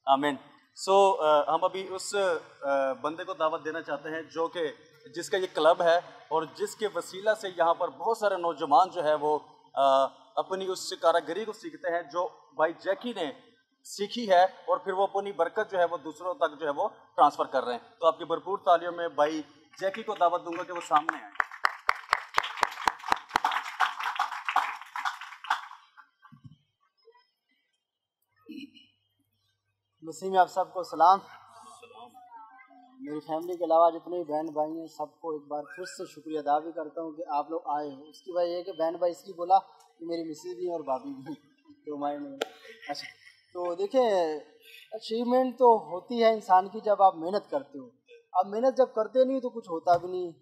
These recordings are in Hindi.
आमीन। हम अभी उस बंदे को दावत देना चाहते हैं जो कि जिसका ये क्लब है और जिसके वसीला से यहाँ पर बहुत सारे नौजवान जो है वो अपनी उस कारागरी को सीखते हैं जो भाई जैकी ने सीखी है, और फिर वो अपनी बरकत जो है वो दूसरों तक जो है वो ट्रांसफ़र कर रहे हैं। तो आपकी भरपूर तालियों में भाई जैकी को दावत दूंगा कि वो सामने आए। मसीह में आप सबको सलाम। मेरी फैमिली के अलावा जितने भी बहन भाई हैं सबको एक बार फिर से शुक्रिया अदा भी करता हूँ कि आप लोग आए हो। उसकी वजह ये कि बहन भाई इसलिए बोला कि मेरी मिसेज भी और भाभी भी तो मायने में। अच्छा, तो देखिए अचीवमेंट तो होती है इंसान की जब आप मेहनत करते हो। अब मेहनत जब करते नहीं तो कुछ होता भी नहीं।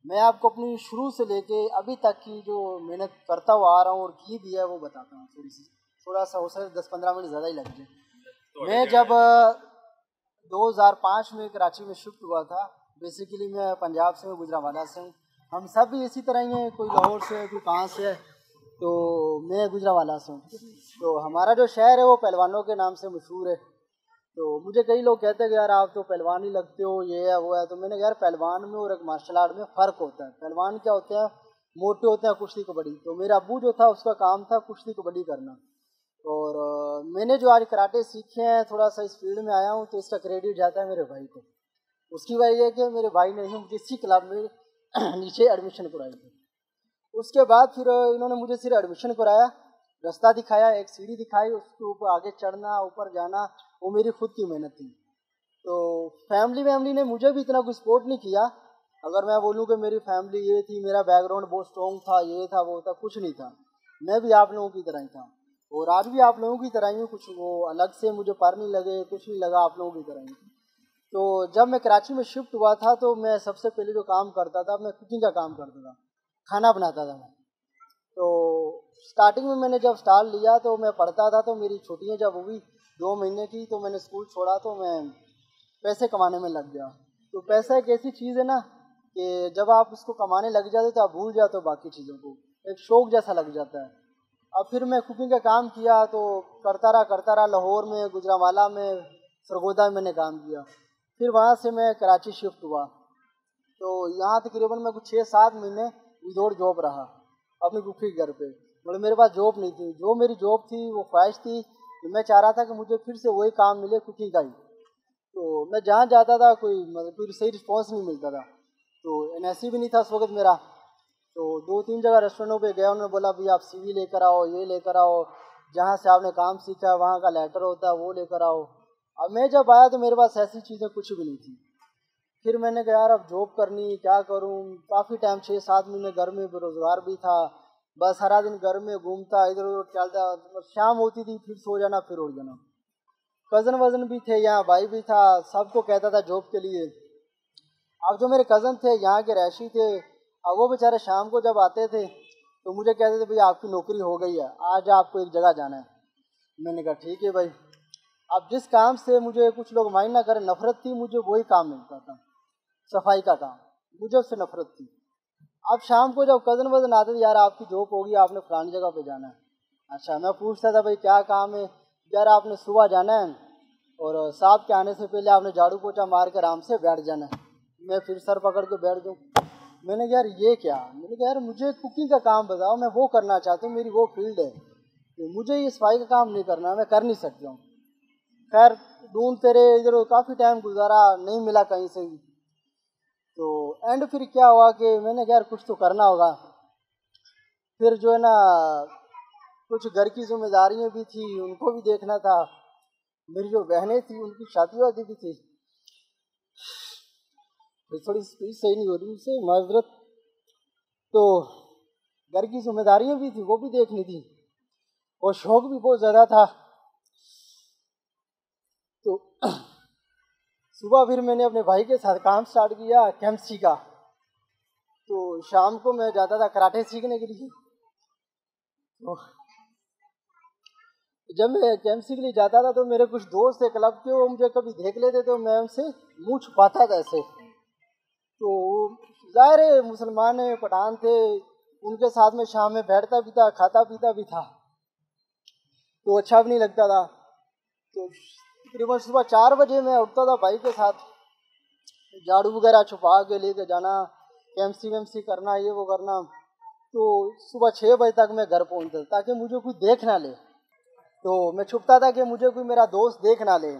मैं आपको अपनी शुरू से लेके अभी तक की जो मेहनत करता हुआ आ रहा हूँ और की भी है वो बताता हूँ। थोड़ा सा हो सके 10-15 मिनट ज़्यादा ही लग जाए। मैं जब 2005 में कराची में शिफ्ट हुआ था, बेसिकली मैं पंजाब से हूँ, गुजरांवाला से हूँ। हम सब भी इसी तरह ही हैं, कोई लाहौर से कोई कहाँ से है, तो मैं गुजरांवाला से हूँ। तो हमारा जो शहर है वो पहलवानों के नाम से मशहूर है। तो मुझे कई लोग कहते हैं कि यार आप तो पहलवान ही लगते हो, ये है वो है। तो मैंने कहा यार पहलवान में और एक मार्शल आर्ट में फ़र्क होता है। पहलवान क्या होते हैं, मोटे होते हैं, कुश्ती कबड्डी। तो मेरा अब्बू जो था उसका काम था कुश्ती कबड्डी करना। और मैंने जो आज कराटे सीखे हैं, थोड़ा सा इस फील्ड में आया हूँ, तो इसका क्रेडिट जाता है मेरे भाई को। उसकी वजह यह कि मेरे भाई ने ही मुझे इसी क्लब में नीचे एडमिशन कराई थी। उसके बाद फिर इन्होंने मुझे सिर्फ एडमिशन कराया, रास्ता दिखाया, एक सीढ़ी दिखाई, उसके ऊपर आगे चढ़ना, ऊपर जाना, वो मेरी खुद की मेहनत थी। तो फैमिली ने मुझे भी इतना कुछ सपोर्ट नहीं किया। अगर मैं बोलूँ कि मेरी फैमिली ये थी, मेरा बैकग्राउंड बहुत स्ट्रॉन्ग था, ये था वो था, कुछ नहीं था। मैं भी आप लोगों की तरह ही था और आज भी आप लोगों की तरह ही हूँ। कुछ वो अलग से मुझे पर नहीं लगे, कुछ नहीं लगा, आप लोगों की तरह ही। तो जब मैं कराची में शिफ्ट हुआ था तो मैं सबसे पहले जो काम करता था, मैं कुकिंग का काम करता था, खाना बनाता था मैं। तो स्टार्टिंग में मैंने जब स्टार्ट लिया तो मैं पढ़ता था, तो मेरी छुट्टियाँ जब हुई 2 महीने की तो मैंने स्कूल छोड़ा, तो मैं पैसे कमाने में लग गया। तो पैसा एक ऐसी चीज़ है ना कि जब आप उसको कमाने लग जाते तो आप भूल जाते हो बाकी चीज़ों को, एक शौक़ जैसा लग जाता है। अब फिर मैं कुकिंग का काम किया, तो करता रहा लाहौर में, गुजरांवाला में, सरगोदा में मैंने काम किया। फिर वहाँ से मैं कराची शिफ्ट हुआ। तो यहाँ तकरीबन मैं कुछ 6-7 महीने विदाउट जॉब रहा अपनी कुकिंग घर पे। मतलब मेरे पास जॉब नहीं थी। जो मेरी जॉब थी वो ख्वाहिश थी कि मैं चाह रहा था कि मुझे फिर से वही काम मिले, कुकिंग का ही। तो मैं जहाँ जाता था कोई सही रिस्पॉन्स नहीं मिलता था। तो NSC भी नहीं था उस वक्त मेरा। तो 2-3 जगह रेस्टोरेंटों पे गया, उन्होंने बोला भाई आप CV लेकर आओ, ये लेकर आओ, जहाँ से आपने काम सीखा है वहाँ का लेटर होता है वो लेकर आओ। अब मैं जब आया तो मेरे पास ऐसी चीज़ें कुछ भी नहीं थी। फिर मैंने कहा यार अब जॉब करनी, क्या करूँ। काफ़ी टाइम 6-7 महीने घर में बेरोज़गार भी था, बस सारा दिन घर में घूमता, इधर उधर चलता। शाम होती थी फिर सो जाना, फिर उठ जाना। कज़न वज़न भी थे यहाँ, भाई भी था, सबको कहता था जॉब के लिए। अब जो मेरे कज़न थे यहाँ के रहायशी थे, अब वो बेचारे शाम को जब आते थे तो मुझे कहते थे भाई आपकी नौकरी हो गई है, आज आपको एक जगह जाना है। मैंने कहा ठीक है भाई। अब जिस काम से मुझे कुछ लोग माइंड ना करें, नफरत थी, मुझे वही काम मिलता था, सफाई का काम, मुझे उससे नफरत थी। अब शाम को जब कज़न वज़न आते थे, यार आपकी जॉब होगी, आपने फलानी जगह पे जाना है। अच्छा, मैं पूछता था भाई क्या काम है। यार आपने सुबह जाना है और साहब के आने से पहले आपने झाड़ू पोछा मार कर आराम से बैठ जाना है। मैं फिर सर पकड़ के बैठ दूँ। मैंने कहा यार ये क्या। मैंने कहा यार मुझे कुकिंग का काम बताओ, मैं वो करना चाहता हूँ, मेरी वो फील्ड है, तो मुझे ये सफाई का काम नहीं करना, मैं कर नहीं सकता हूँ। खैर ढूंढते रहे, इधर काफ़ी टाइम गुजारा, नहीं मिला कहीं से भी। तो एंड फिर क्या हुआ कि मैंने कहा यार कुछ तो करना होगा। फिर जो है ना कुछ घर की जिम्मेदारियाँ भी थी, उनको भी देखना था। मेरी जो बहनें थी उनकी शादी वादी भी थी। थोड़ी स्पीच सही नहीं हो रही मुझसे, माजरत। तो घर की जिम्मेदारियाँ भी थी, वो भी देखनी थी, और शौक भी बहुत ज़्यादा था। तो सुबह फिर मैंने अपने भाई के साथ काम स्टार्ट किया केमिस्ट्री का। तो शाम को मैं जाता था कराटे सीखने के लिए। तो जब मैं केमिस्ट्री के लिए जाता था तो मेरे कुछ दोस्त थे क्लब के, वो मुझे कभी देख लेते तो मैं उनसे मुँह छुपाता था ऐसे। तो ज़ाहिर है मुसलमान है, पठान थे, उनके साथ में शाम में बैठता भी था, खाता पीता भी था, तो अच्छा भी नहीं लगता था। तो तकरीबन सुबह 4 बजे मैं उठता था भाई के साथ, झाड़ू वगैरह छुपा के लेके जाना, कैमसी वैमसी करना, ये वो करना। तो सुबह 6 बजे तक मैं घर पहुँचता था ताकि मुझे कोई देख ना ले। तो मैं छुपता था कि मुझे कोई मेरा दोस्त देख ना ले।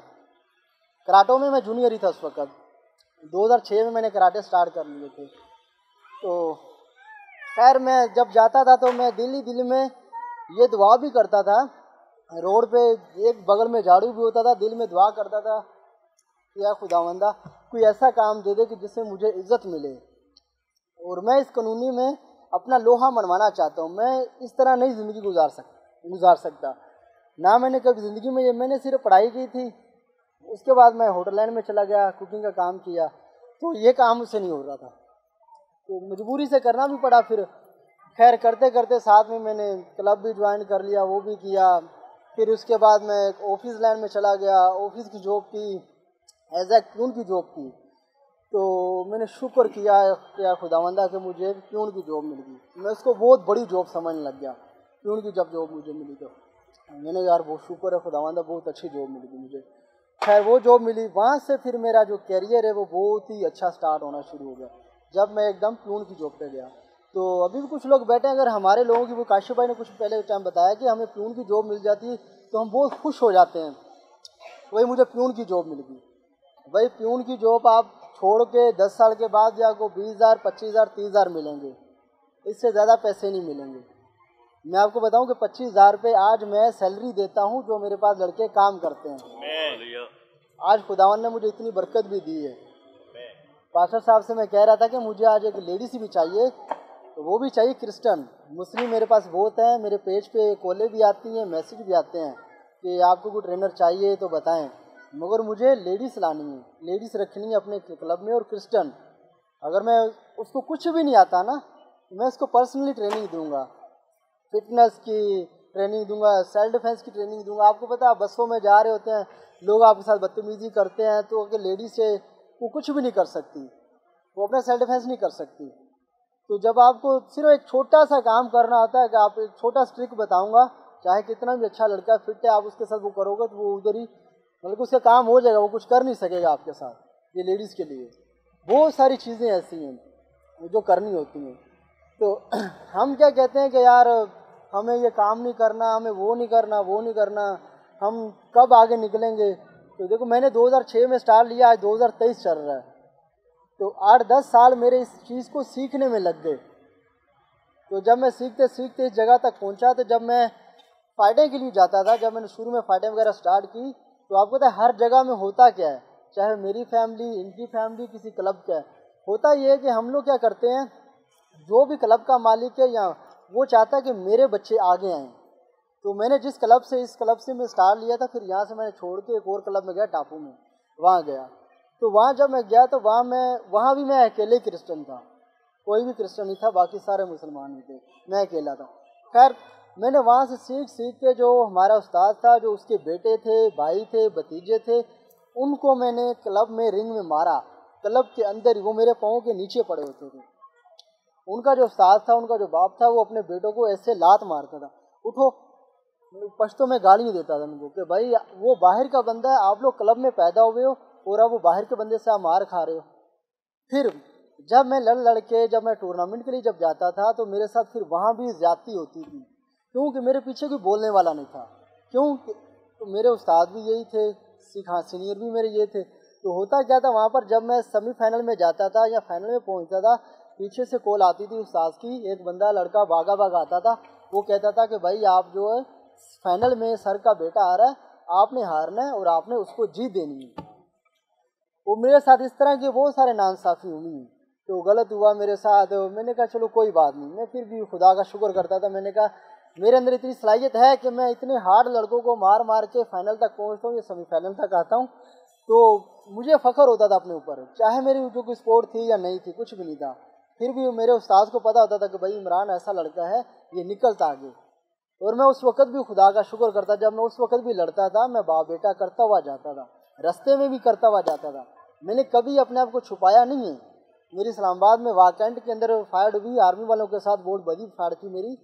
कराटों में मैं जूनियर ही था उस वक्त, 2006 में मैंने कराटे स्टार्ट कर लिए थे। तो खैर मैं जब जाता था तो मैं दिल में ये दुआ भी करता था, रोड पे एक बगल में झाड़ू भी होता था, दिल में दुआ करता था कि या खुदावंदा कोई ऐसा काम दे दे कि जिससे मुझे इज्जत मिले। और मैं इस कानूनी में अपना लोहा मनवाना चाहता हूँ। मैं इस तरह नहीं ज़िंदगी गुजार सकता। ना मैंने कभी ज़िंदगी में मैंने सिर्फ पढ़ाई की थी, उसके बाद मैं होटल लाइन में चला गया, कुकिंग का काम किया, तो ये काम मुझसे नहीं हो रहा था, तो मजबूरी से करना भी पड़ा। फिर खैर करते करते साथ में मैंने क्लब भी ज्वाइन कर लिया, वो भी किया। फिर उसके बाद मैं एक ऑफिस लाइन में चला गया, ऑफिस की जॉब की, एज ए प्यून की जॉब की। तो मैंने शुक्र किया खुदावंदा कि मुझे प्यून की जॉब मिल गई। मैं उसको बहुत बड़ी जॉब समझने लग गया। प्यून की जब जॉब मुझे मिली तो मैंने यार बहुत शुक्र है खुदावंदा, बहुत अच्छी जॉब मिल गई मुझे। खैर वो जॉब मिली, वहाँ से फिर मेरा जो कैरियर है वो बहुत ही अच्छा स्टार्ट होना शुरू हो गया जब मैं एकदम प्यून की जॉब पे गया। तो अभी भी कुछ लोग बैठे हैं, अगर हमारे लोगों की, वो काशिफ भाई ने कुछ पहले टाइम बताया कि हमें प्यून की जॉब मिल जाती है तो हम बहुत खुश हो जाते हैं। वही मुझे प्यून की जॉब मिल गई। भाई प्यून की जॉब आप छोड़ के 10 साल के बाद या आपको 20,000, 25,000, 30,000 मिलेंगे, इससे ज़्यादा पैसे नहीं मिलेंगे। मैं आपको बताऊं कि 25,000 रुपये आज मैं सैलरी देता हूं जो मेरे पास लड़के काम करते हैं। आज खुदावन ने मुझे इतनी बरकत भी दी है। पास्टर साहब से मैं कह रहा था कि मुझे आज एक लेडीज भी चाहिए, तो वो भी चाहिए क्रिश्चियन। मुस्लिम मेरे पास बहुत हैं, मेरे पेज पे कॉलें भी आती हैं, मैसेज भी आते हैं कि आपको कोई ट्रेनर चाहिए तो बताएं, मगर मुझे लेडीज़ लानी है, लेडीज़ रखनी है अपने क्लब में। और क्रिश्चियन, अगर मैं उसको कुछ भी नहीं आता ना, मैं उसको पर्सनली ट्रेनिंग दूंगा, फिटनेस की ट्रेनिंग दूंगा, सेल्फ डिफेंस की ट्रेनिंग दूंगा। आपको पता है बसों में जा रहे होते हैं लोग, आपके साथ बदतमीजी करते हैं, तो अगर लेडीज से वो कुछ भी नहीं कर सकती, वो अपना सेल्फ डिफेंस नहीं कर सकती। तो जब आपको सिर्फ एक छोटा सा काम करना होता है कि आप एक छोटा ट्रिक बताऊंगा, चाहे कितना भी अच्छा लड़का फिट है, आप उसके साथ वो करोगे तो वो उधर ही मतलब उसका काम हो जाएगा, वो कुछ कर नहीं सकेगा आपके साथ। ये लेडीज़ के लिए बहुत सारी चीज़ें ऐसी हैं जो करनी होती हैं। तो हम क्या कहते हैं कि यार हमें ये काम नहीं करना, हमें वो नहीं करना, हम कब आगे निकलेंगे। तो देखो मैंने 2006 में स्टार्ट लिया, आज 2023 चल रहा है, तो 8-10 साल मेरे इस चीज़ को सीखने में लग गए। तो जब मैं सीखते सीखते इस जगह तक पहुंचा, तो जब मैं फाइटिंग के लिए जाता था, जब मैंने शुरू में फाइटिंग वगैरह स्टार्ट की, तो आपको पता है हर जगह में होता क्या है, चाहे मेरी फैमिली, इनकी फैमिली, किसी क्लब का है, होता ये है कि हम लोग क्या करते हैं, जो भी क्लब का मालिक है या वो चाहता है कि मेरे बच्चे आगे आएँ। तो मैंने जिस क्लब से, इस क्लब से मैं स्टार्ट लिया था, फिर यहाँ से मैंने छोड़ के एक और क्लब में गया टापू में, वहाँ गया। तो वहाँ जब मैं गया तो वहाँ भी मैं अकेले क्रिश्चियन था, कोई भी क्रिश्चियन नहीं था, बाकी सारे मुसलमान ही थे, मैं अकेला था। खैर मैंने वहाँ से सीख के जो हमारा उस्ताद था, जो उसके बेटे थे, भाई थे, भतीजे थे, उनको मैंने क्लब में रिंग में मारा, क्लब के अंदर ही, वो मेरे पाँव के नीचे पड़े होते थे। उनका जो उस्ताद था, उनका जो बाप था, वो अपने बेटों को ऐसे लात मारता था, उठो, पश्तो में गाली देता था उनको कि भाई वो बाहर का बंदा है, आप लोग क्लब में पैदा हुए हो और अब वो बाहर के बंदे से आप मार खा रहे हो। फिर जब मैं लड़ के जब मैं टूर्नामेंट के लिए जब जाता था, तो मेरे साथ फिर वहाँ भी ज्यादती होती थी, क्योंकि मेरे पीछे कोई बोलने वाला नहीं था। क्यों? तो मेरे उस्ताद भी यही थे, सीनियर भी मेरे ये थे। तो होता क्या था वहाँ पर, जब मैं सेमीफाइनल में जाता था या फाइनल में पहुँचता था, पीछे से कॉल आती थी उस्ताद की, एक बंदा लड़का भागा आता था, वो कहता था कि भाई आप जो है फाइनल में सर का बेटा आ रहा है, आपने हारना है और आपने उसको जीत देनी है। वो मेरे साथ इस तरह के बहुत सारे नाइंसाफ़ी हुई, तो गलत हुआ मेरे साथ। मैंने कहा चलो कोई बात नहीं, मैं फिर भी खुदा का शुक्र करता था। मैंने कहा मेरे अंदर इतनी सलाहियत है कि मैं इतने हार्ड लड़कों को मार के फाइनल तक पहुंचता हूँ, या सेमीफाइनल तक आता हूँ, तो मुझे फ़ख्र होता था अपने ऊपर, चाहे मेरी जो कोई स्पोर्ट थी या नहीं थी, कुछ भी नहीं था, फिर भी मेरे उस्ताद को पता होता था कि भाई इमरान ऐसा लड़का है, ये निकलता आगे। और मैं उस वक़्त भी खुदा का शुक्र करता, जब मैं उस वक़्त भी लड़ता था, मैं बाप बेटा करता हुआ जाता था, रास्ते में भी करता हुआ जाता था, मैंने कभी अपने आप को छुपाया नहीं है। मेरी इस्लामाबाद में वाकैंट के अंदर फाइट हुई, आर्मी वालों के साथ बहुत बड़ी फाइट थी मेरी,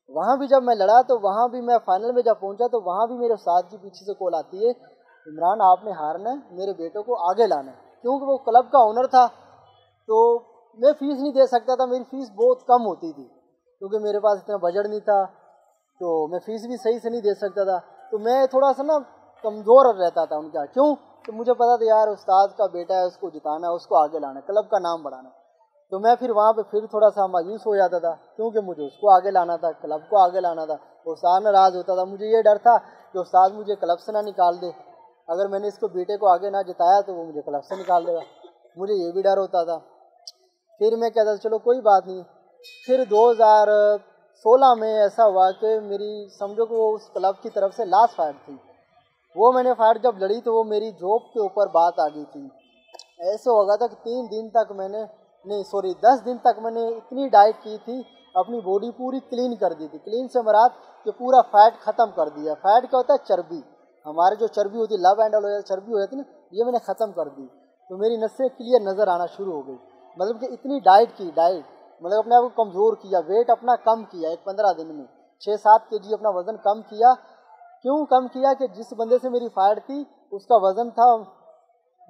वहाँ भी जब मैं लड़ा, तो वहाँ भी मैं फाइनल में जब पहुँचा, तो वहाँ भी मेरे उस्ताद की पीछे से कॉल आती है इमरान आपने हारना है, मेरे बेटे को आगे लाना है। क्योंकि वो क्लब का ओनर था, तो मैं फ़ीस नहीं दे सकता था, मेरी फ़ीस बहुत कम होती थी क्योंकि मेरे पास इतना बजट नहीं था, तो मैं फ़ीस भी सही से नहीं दे सकता था। तो मैं थोड़ा सा ना कमज़ोर रहता था उनका। क्यों? तो मुझे पता था यार उस्ताद का बेटा है, उसको जिताना है, उसको आगे लाना है, क्लब का नाम बढ़ाना है। तो मैं फिर वहाँ पे फिर थोड़ा सा मायूस हो जाता था क्योंकि मुझे उसको आगे लाना था, क्लब को आगे लाना था। उस्ताद नाराज़ होता था, मुझे ये डर था कि उस्ताद मुझे क्लब से ना निकाल दे, अगर मैंने इसको बेटे को आगे ना जिताया तो वो मुझे क्लब से निकाल देगा, मुझे ये भी डर होता था। फिर मैं कहता था चलो कोई बात नहीं। फिर 2016 में ऐसा हुआ कि मेरी समझो कि वो उस क्लब की तरफ से लास्ट फाइट थी। वो मैंने फाइट जब लड़ी तो वो मेरी जॉब के ऊपर बात आ गई थी। ऐसे हो गया था कि 3 दिन तक मैंने, नहीं सॉरी 10 दिन तक मैंने इतनी डाइट की थी, अपनी बॉडी पूरी क्लीन कर दी थी। क्लीन से मराद कि पूरा फैट ख़त्म कर दिया। फैट क्या होता है? चर्बी। हमारे जो चर्बी होती है, लव एंड ऑयल चर्बी हो जाती है ना, ये मैंने ख़त्म कर दी। तो मेरी नसें क्लियर नज़र आना शुरू हो गई। मतलब कि इतनी डाइट की, मतलब अपने आप को कमज़ोर किया, वेट अपना कम किया। एक 15 दिन में 6-7 kg अपना वज़न कम किया। क्यों कम किया? कि जिस बंदे से मेरी फाइट थी उसका वज़न था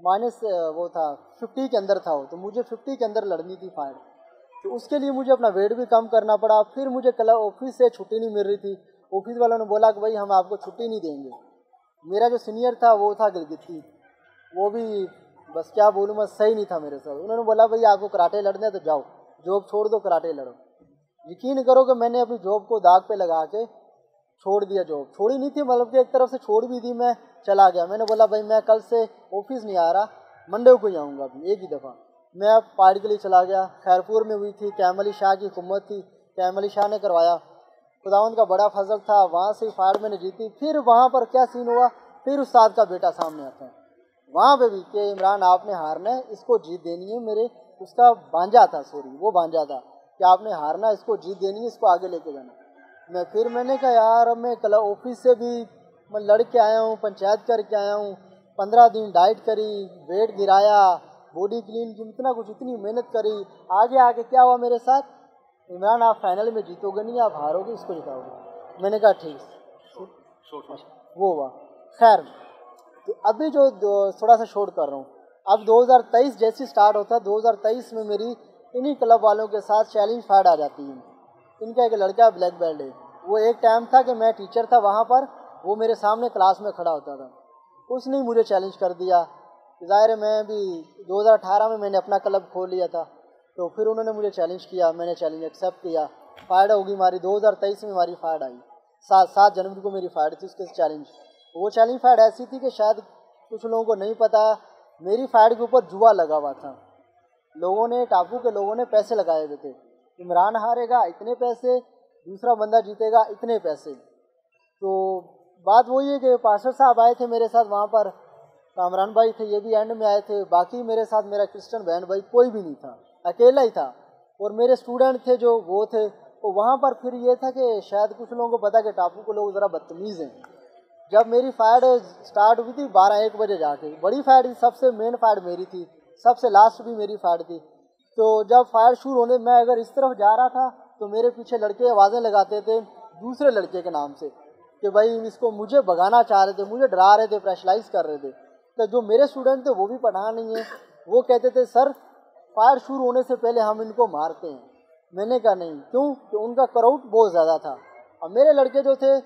माइनस, वो था 50 के अंदर था वो, तो मुझे 50 के अंदर लड़नी थी फाइट। तो उसके लिए मुझे अपना वेट भी कम करना पड़ा। फिर मुझे कल ऑफिस से छुट्टी नहीं मिल रही थी। ऑफिस वालों ने बोला कि भाई हम आपको छुट्टी नहीं देंगे। मेरा जो सीनियर था वो था गिलगिती, वो भी बस क्या बोलूँ मैं, सही नहीं था मेरे साथ। उन्होंने बोला भाई आपको कराटे लड़ने तो जाओ, जॉब छोड़ दो, कराटे लड़ो। यकीन करो कि मैंने अपनी जॉब को दाग पे लगा के छोड़ दिया। जॉब छोड़ी नहीं थी, मतलब कि एक तरफ से छोड़ भी दी, मैं चला गया। मैंने बोला भाई मैं कल से ऑफिस नहीं आ रहा, मंडे को ही आऊँगा अभी एक ही दफ़ा। मैं अब पार्टी के लिए चला गया। खैरपुर में हुई थी, कैम अली शाह की हुकूमत थी, कैम अली शाह ने करवाया। खुदावंद का बड़ा फजल था, वहाँ से फाड़ मैंने जीती। फिर वहाँ पर क्या सीन हुआ, फिर उस्ताद का बेटा सामने आता है वहाँ पे भी कि इमरान आपने हारना है, इसको जीत देनी है। मेरे उसका भांजा था, सॉरी वो भांजा था, कि आपने हारना, इसको जीत देनी है, इसको आगे लेके जाना। मैंने कहा यार अब मैं कल ऑफिस से भी मैं लड़ के आया हूँ, पंचायत करके आया हूँ, 15 दिन डाइट करी, वेट गिराया, बॉडी क्लीन की, इतना कुछ, इतनी मेहनत करी। आगे क्या हुआ मेरे साथ? इमरान आप फाइनल में जीतोगे नहीं, आप हारोगे, इसको जिताओगे। मैंने कहा ठीक, वो हुआ। खैर तो अभी जो थोड़ा सा शॉर्ट कर रहा हूँ, अब 2023 जैसे स्टार्ट होता है, 2023 में मेरी इन्हीं क्लब वालों के साथ चैलेंज फाइट आ जाती है। इनका एक लड़का ब्लैक बेल्ट है। वो एक टाइम था कि मैं टीचर था वहाँ पर, वो मेरे सामने क्लास में खड़ा होता था, उसने मुझे चैलेंज कर दिया। ज़ाहिर है मैं भी 2018 में मैंने अपना क्लब खोल लिया था, तो फिर उन्होंने मुझे चैलेंज किया, मैंने चैलेंज एक्सेप्ट किया। फाइट होगी हमारी 2023 में, हमारी फाइट आई 7 जनवरी को मेरी फाइट थी उसके चैलेंज। वो चैलेंज फाइट ऐसी थी कि शायद कुछ लोगों को नहीं पता, मेरी फाइट के ऊपर जुआ लगा हुआ था। लोगों ने, टापू के लोगों ने पैसे लगाए हुए थे, इमरान हारेगा इतने पैसे, दूसरा बंदा जीतेगा इतने पैसे। तो बात वही है कि पास्टर साहब आए थे मेरे साथ वहाँ पर, कामरान भाई थे, ये भी एंड में आए थे। बाकी मेरे साथ मेरा क्रिश्चियन बहन भाई कोई भी नहीं था, अकेला ही था। और मेरे स्टूडेंट थे जो वो थे। तो वहाँ पर फिर ये था कि शायद कुछ लोगों को पता कि टापू के लोग ज़रा बदतमीज़ हैं। जब मेरी फाइट स्टार्ट हुई थी 12-1 बजे जाके, बड़ी फाइट थी, सबसे मेन फाइट मेरी थी, सबसे लास्ट भी मेरी फाइट थी। तो जब फाइट शुरू होने, मैं अगर इस तरफ जा रहा था तो मेरे पीछे लड़के आवाज़ें लगाते थे दूसरे लड़के के नाम से कि भाई इसको मुझे भगाना चाह रहे थे, मुझे डरा रहे थे, प्रेशराइज कर रहे थे। तो जो मेरे स्टूडेंट थे वो भी पठान नहीं है, वो कहते थे सर फायर शुरू होने से पहले हम इनको मारते हैं। मैंने कहा नहीं, क्यों? कि उनका क्राउड बहुत ज़्यादा था। अब मेरे लड़के जो थे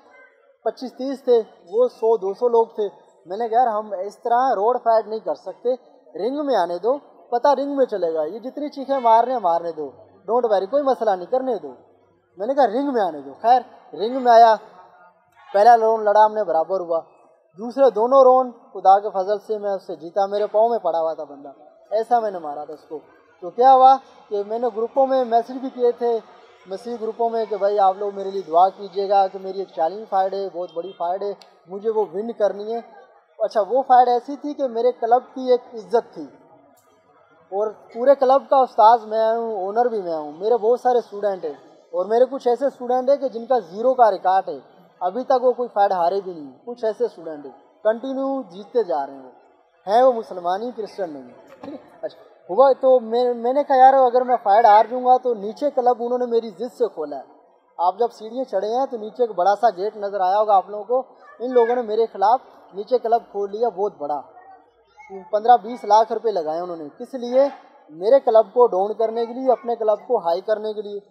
25-30 थे, वो 100-200 लोग थे। मैंने कहा यार हम इस तरह रोड फाइट नहीं कर सकते, रिंग में आने दो, पता रिंग में चलेगा, ये जितनी चीखें मारने दो, डोंट वैरी, कोई मसला नहीं, करने दो। मैंने कहा रिंग में आने दो। खैर रिंग में आया, पहला राउंड लड़ा हमने, बराबर हुआ। दूसरे दोनों राउंड खुदा के फजल से मैं उससे जीता, मेरे पाँव में पड़ा हुआ था बंदा, ऐसा मैंने मारा था उसको। तो क्या हुआ कि मैंने ग्रुपों में मैसेज भी किए थे, मसीह ग्रुपों में, कि भाई आप लोग मेरे लिए दुआ कीजिएगा कि मेरी एक चैलेंज फाइट है, बहुत बड़ी फाइट है, मुझे वो विन करनी है। अच्छा, वो फाइट ऐसी थी कि मेरे क्लब की एक इज्जत थी और पूरे क्लब का उस्ताद मैं हूँ, ओनर भी मैं हूँ, मेरे बहुत सारे स्टूडेंट हैं और मेरे कुछ ऐसे स्टूडेंट हैं कि जिनका 0 का रिकॉर्ड है, अभी तक वो कोई फाइट हारे भी नहीं। कुछ ऐसे स्टूडेंट हैं कंटिन्यू जीतते जा रहे हैं वो मुसलमान ही, क्रिश्चियन नहीं, ठीक है। अच्छा हुआ तो मैंने कहा यार अगर मैं फाइट हार दूंगा तो नीचे क्लब उन्होंने मेरी जिद से खोला है। आप जब सीढ़ियाँ चढ़े हैं तो नीचे एक बड़ा सा गेट नज़र आया होगा आप लोगों को, इन लोगों ने मेरे खिलाफ नीचे क्लब खोल लिया बहुत बड़ा, 15-20 लाख रुपए लगाए उन्होंने। किस लिए? मेरे क्लब को डाउन करने के लिए, अपने क्लब को हाई करने के लिए।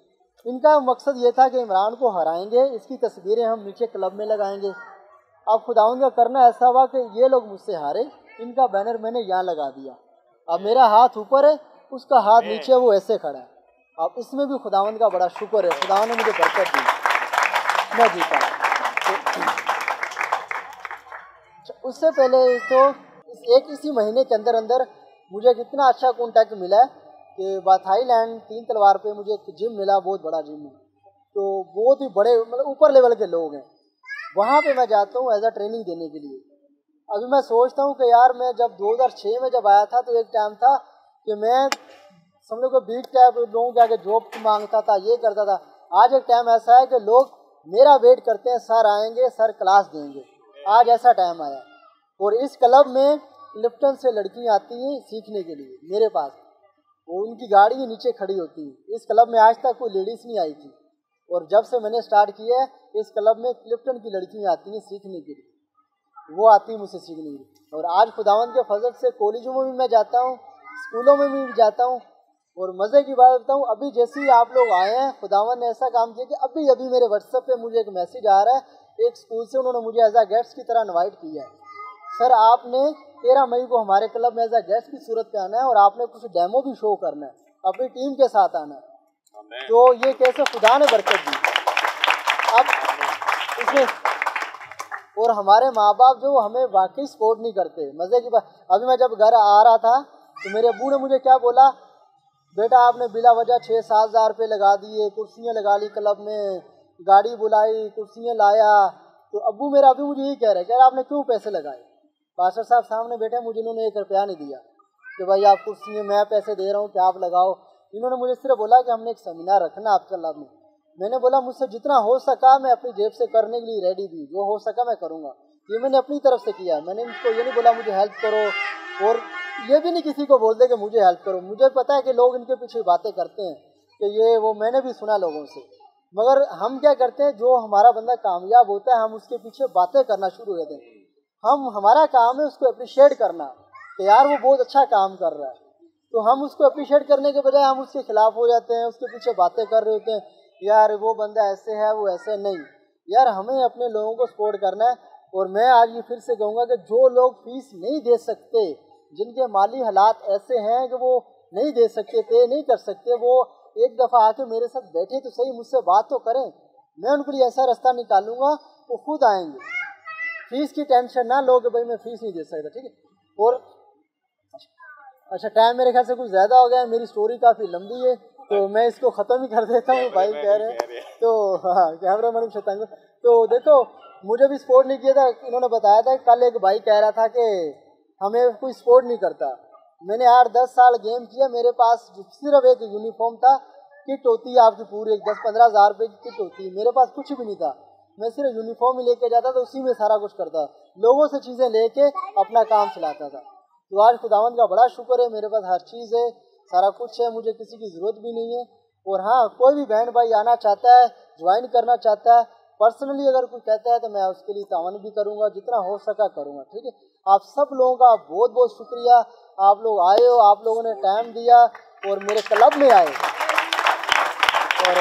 इनका मकसद ये था कि इमरान को हराएंगे, इसकी तस्वीरें हम नीचे क्लब में लगाएंगे। अब खुदावंद का करना ऐसा हुआ कि ये लोग मुझसे हारे, इनका बैनर मैंने यहाँ लगा दिया। अब मेरा हाथ ऊपर है, उसका हाथ नीचे, वो ऐसे खड़ा है। अब इसमें भी खुदावंद का बड़ा शुक्र है, खुदावंद ने मुझे बरकत दी, मैं जीता। तो उससे पहले तो इसी महीने के अंदर अंदर मुझे कितना अच्छा कॉन्टैक्ट मिला है कि थाईलैंड 3 तलवार पे मुझे एक जिम मिला, बहुत बड़ा जिम है। तो बहुत ही बड़े मतलब ऊपर लेवल के लोग हैं, वहाँ पे मैं जाता हूँ एज अ ट्रेनिंग देने के लिए। अभी मैं सोचता हूँ कि यार मैं जब 2006 में जब आया था तो एक टाइम था कि मैं समझो को बिग टाइप लोगों के आगे जॉब मांगता था, ये करता था। आज एक टाइम ऐसा है कि लोग मेरा वेट करते हैं, सर आएंगे, सर क्लास देंगे। आज ऐसा टाइम आया। और इस क्लब में क्लिफ्टन से लड़कियाँ आती हैं सीखने के लिए मेरे पास, वो उनकी गाड़ी के नीचे खड़ी होती है। इस क्लब में आज तक कोई लेडीज़ नहीं आई थी, और जब से मैंने स्टार्ट किया है इस क्लब में क्लिफ्टन की लड़कियाँ आती हैं सीखने के लिए, वो आती हैं मुझसे सीखने के लिए। और आज खुदावंद के फजल से कॉलेजों में भी मैं जाता हूँ, स्कूलों में भी जाता हूँ। और मज़े की बात बताऊँ, अभी जैसे ही आप लोग आए हैं, खुदावंद ने ऐसा काम किया कि अभी मेरे व्हाट्सएप पे मुझे एक मैसेज आ रहा है, एक स्कूल से उन्होंने मुझे एज आ गेस्ट की तरह इन्वाइट किया है। सर आपने 13 मई को हमारे क्लब में एज आ गेस्ट की सूरत पे आना है, और आपने कुछ डेमो भी शो करना है, अपनी टीम के साथ आना है। तो ये कैसे खुदा ने बरकत दी। अब इसमें और हमारे माँ बाप जो हमें वाकई सपोर्ट नहीं करते। मज़े की बात, अभी मैं जब घर आ रहा था तो मेरे अब्बू ने मुझे क्या बोला, बेटा आपने बिला वजह 6-7 हज़ार रुपये लगा दिए, कुर्सियाँ लगा ली क्लब में, गाड़ी बुलाई, कुर्सियाँ लाया। तो अब्बू मेरा अभी मुझे यही कह रहे हैं, आपने क्यों पैसे लगाए? पास्टर साहब सामने बैठे, मुझे इन्होंने 1 रुपया नहीं दिया कि भाई आप कुर्सियाँ मैं पैसे दे रहा हूँ कि आप लगाओ। इन्होंने मुझे सिर्फ बोला कि हमने एक सेमिनार रखना आपके क्लब में। मैंने बोला मुझसे जितना हो सका मैं अपनी जेब से करने के लिए रेडी थी, जो हो सका मैं करूँगा। ये मैंने अपनी तरफ से किया। मैंने इनको ये नहीं बोला मुझे हेल्प करो, और ये भी नहीं किसी को बोल दे कि मुझे हेल्प करो। मुझे पता है कि लोग इनके पीछे बातें करते हैं कि ये वो, मैंने भी सुना लोगों से। मगर हम क्या करते हैं, जो हमारा बंदा कामयाब होता है हम उसके पीछे बातें करना शुरू कर दें। हमारा काम है उसको अप्रिशिएट करना कि यार वो बहुत अच्छा काम कर रहा है। तो हम उसको अप्रिशिएट करने के बजाय हम उसके खिलाफ हो जाते हैं, उसके पीछे बातें कर रहे होते हैं, यार वो बंदा ऐसे है वो ऐसे नहीं। यार हमें अपने लोगों को सपोर्ट करना है। और मैं आज ये फिर से कहूँगा कि जो लोग फीस नहीं दे सकते, जिनके माली हालात ऐसे हैं कि वो नहीं दे सकते, पे नहीं कर सकते, वो एक दफ़ा आके मेरे साथ बैठे तो सही, मुझसे बात तो करें। मैं उनके लिए ऐसा रास्ता निकालूंगा, वो खुद आएंगे। फीस की टेंशन ना लो कि भाई मैं फीस नहीं दे सकता, ठीक है। और अच्छा टाइम मेरे ख्याल से कुछ ज़्यादा हो गया है, मेरी स्टोरी काफ़ी लंबी है तो मैं इसको ख़त्म ही कर देता हूँ। भाई कह रहे हैं तो हाँ, कैमरा मैन शतांग। तो देखो मुझे भी सपोर्ट नहीं किया था, इन्होंने बताया था। कल एक भाई कह रहा था कि हमें कोई सपोर्ट नहीं करता। मैंने 8-10 साल गेम किया, मेरे पास सिर्फ एक यूनिफॉर्म था, किट होती है आपकी पूरी 10-15 हज़ार रुपये की किट होती है, मेरे पास कुछ भी नहीं था। मैं सिर्फ यूनिफॉर्म ही लेके जाता था, उसी में सारा कुछ करता, लोगों से चीज़ें लेके अपना काम चलाता था। तो आज खुदावंद का बड़ा शुक्र है, मेरे पास हर चीज़ है, सारा कुछ है, मुझे किसी की ज़रूरत भी नहीं है। और हाँ, कोई भी बहन भाई आना चाहता है, ज्वाइन करना चाहता है, पर्सनली अगर कोई कहता है तो मैं उसके लिए तावन भी करूँगा, जितना हो सका करूँगा, ठीक है। आप सब लोगों का बहुत बहुत शुक्रिया, आप लोग आए हो, आप लोगों ने टाइम दिया और मेरे क्लब में आए। और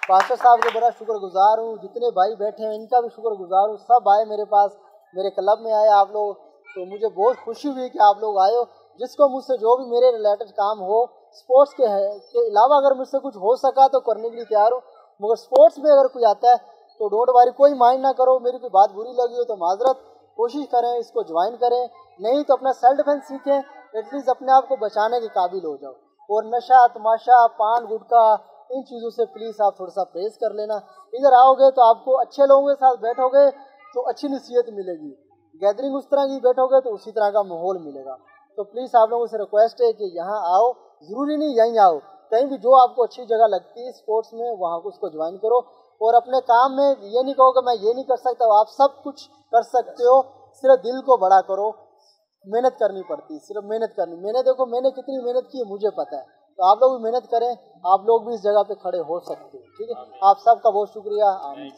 पास्टर साहब के बड़ा शुक्रगुजार हूँ, जितने भाई बैठे हैं इनका भी शुक्रगुजार हूँ। सब आए मेरे पास, मेरे क्लब में आए आप लोग, तो मुझे बहुत खुशी हुई कि आप लोग आए हो। जिसको मुझसे जो भी मेरे रिलेटेड काम हो स्पोर्ट्स के अलावा अगर मुझसे कुछ हो सका तो करने के लिए तैयार हूँ। मगर स्पोर्ट्स में अगर कोई आता है तो डोंट वरी, कोई माइंड ना करो। मेरी कोई बात बुरी लगी हो तो माजरत, कोशिश करें इसको ज्वाइन करें, नहीं तो अपना सेल्फ डिफेंस सीखें, एटलीस्ट अपने आप को बचाने के काबिल हो जाओ। और नशा तमाशा पान गुटखा इन चीज़ों से प्लीज़ आप थोड़ा सा परहेज कर लेना। इधर आओगे तो आपको अच्छे लोगों के साथ बैठोगे तो अच्छी नसीहत मिलेगी, गैदरिंग उस तरह की बैठोगे तो उसी तरह का माहौल मिलेगा। तो प्लीज़ आप लोगों से रिक्वेस्ट है कि यहाँ आओ, ज़रूरी नहीं यहीं आओ, कहीं भी जो आपको अच्छी जगह लगती है स्पोर्ट्स में वहाँ को उसको ज्वाइन करो। और अपने काम में ये नहीं कहो कि मैं ये नहीं कर सकता, आप सब कुछ कर सकते हो, सिर्फ दिल को बड़ा करो। मेहनत करनी पड़ती, सिर्फ मेहनत करनी। मैंने देखो मैंने कितनी मेहनत की है मुझे पता है, तो आप लोग भी मेहनत करें, आप लोग भी इस जगह पे खड़े हो सकते हो, ठीक है। आप सबका बहुत शुक्रिया। आमीन।